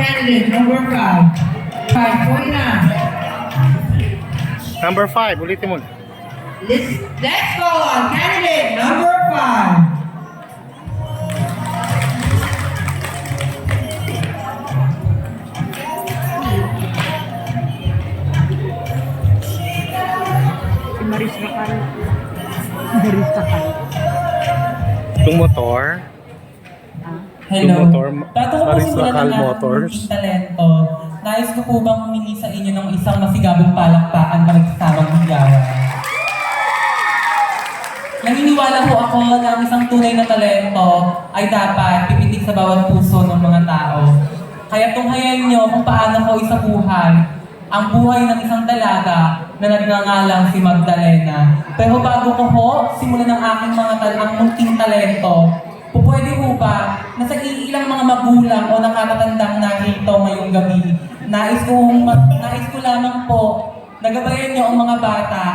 candidate number 5. 5, point na. Number 5, ulitin mo. Let's go on candidate number 5. Maris Racal. Maris Racal. Itong motor. Hello. Yung motor, Bago ko po Maris simulan Racal ang aking Motors. munting talento, nais ko po bang humingi sa inyo ng isang masigabong palakpakan na magsasamang higawan. Naniniwala po ako na ang isang tunay na talento ay dapat pipitik sa bawat puso ng mga tao. Kaya tunghayan nyo kung paano ko isabuhay ang buhay ng isang dalaga na nagngangalang si Magdalena. Pero bago ko po simulan ang aking ang munting talento, pwede po ba na sa ilang mga magulang o nakatatandang narito ngayong gabi, nais ko lamang po nagabayan niyo ang mga bata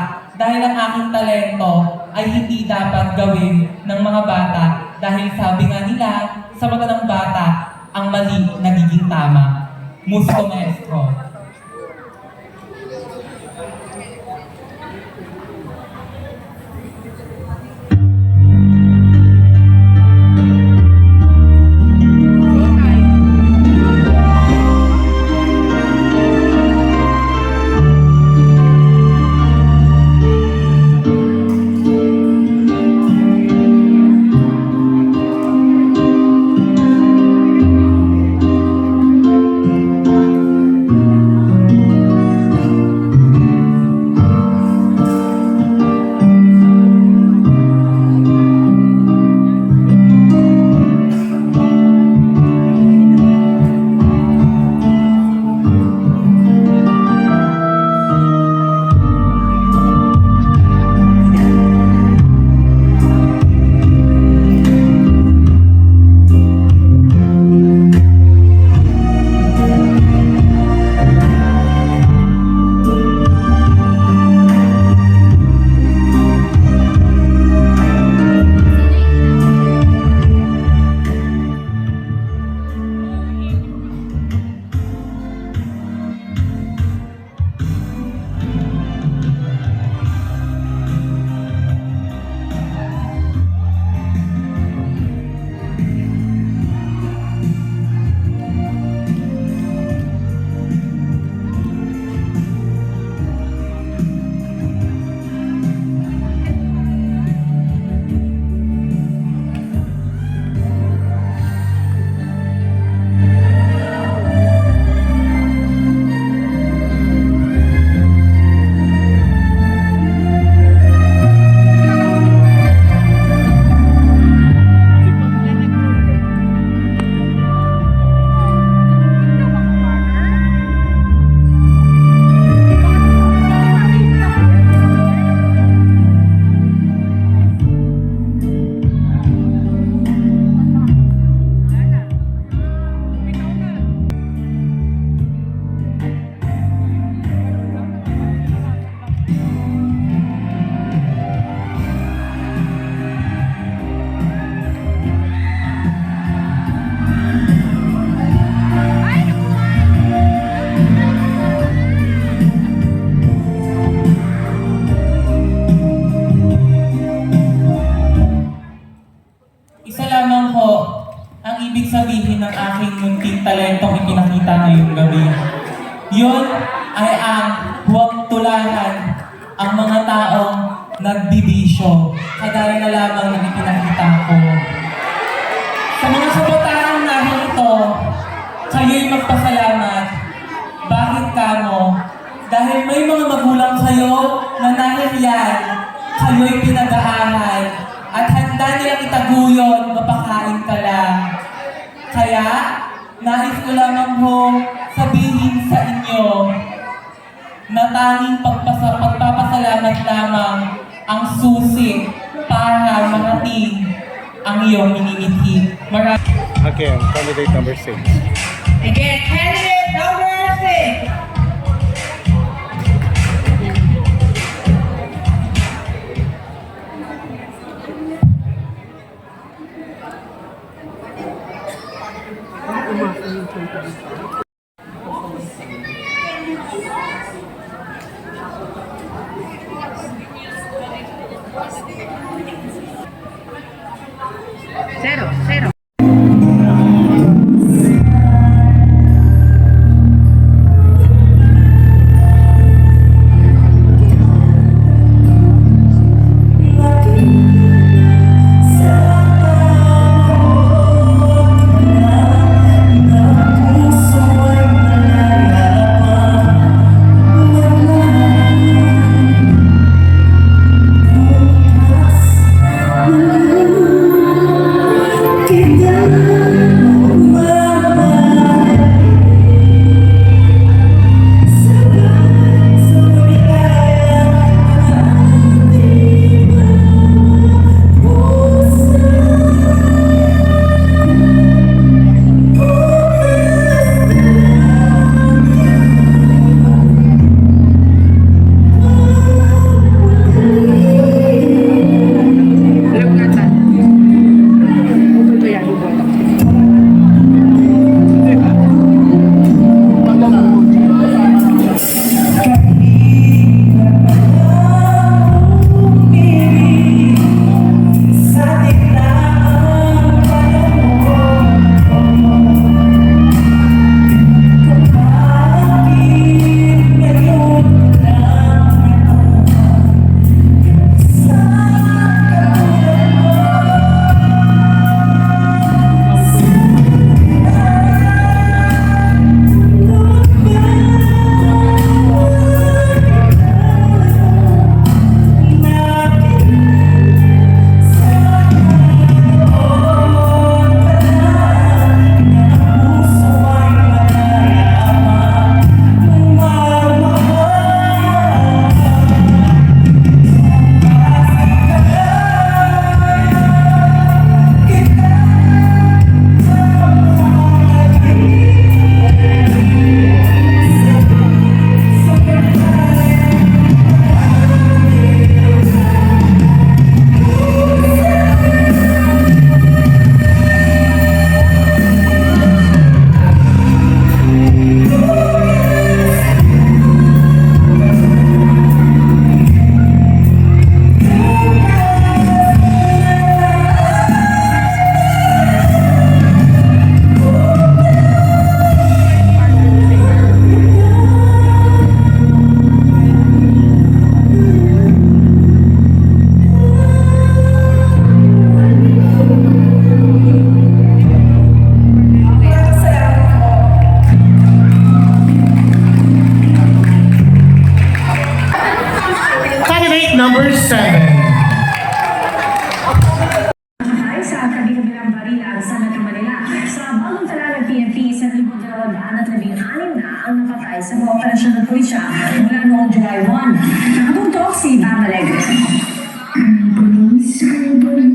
dahil ang aking talento ay hindi dapat gawin ng mga bata dahil sabi nga nila, sa mata ng bata, ang mali nagiging tama. Musiko maestro. Ang ibig sabihin ng aking munting talentong ipinakita ngayong gabi. Yun ay ang huwag tularan ang mga taong nagbibisyo, kagaya na lamang ng ipinakita ko. Sa mga kabataang narito, kayo'y magpasalamat. Bakit kamo? Dahil may mga magulang kayo na nahihiyal, kayo'y pinag-aaral, at handa nilang itaguyod, mapakain ka lang. Kaya, nais ko lamang ho sabihin sa inyo na tanging pagpapasalamat lamang ang susi para marating ang iyong minimithi. Again, candidate number 6. Again, candidate number 6. Umasa yung 216 na ang napatay sa mga operasyon ng pulisya mula noong July 1. Nakatutok si Bam Alegre. Pulis sa ilalim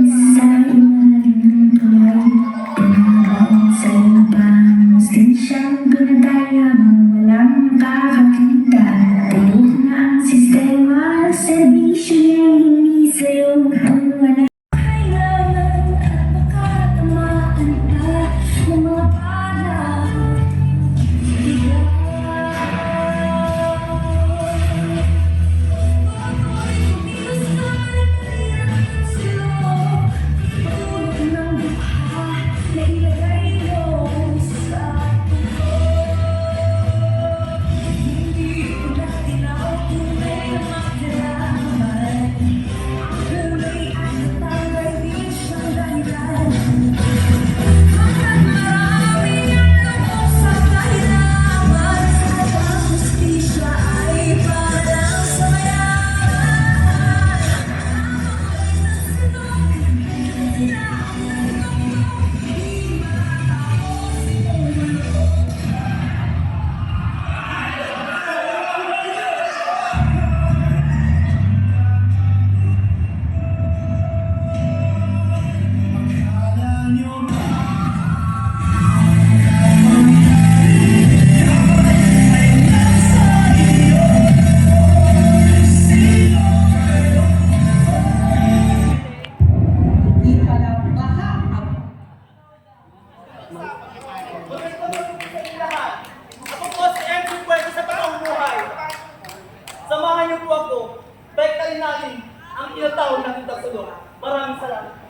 ng tulay, pinagaon sa lubang, stinsyang pinatay habang walang nakakakita. Tulog na ang sistema, serbisyo niya hindi sa'yo kung wala kailangan at makatamaan pa ng mga bala. Ako po si MC Puerto sa totoong buhay. Samahan niyo po ako. Baiktayin natin ang tinatawag na kita sulong. Maraming salamat.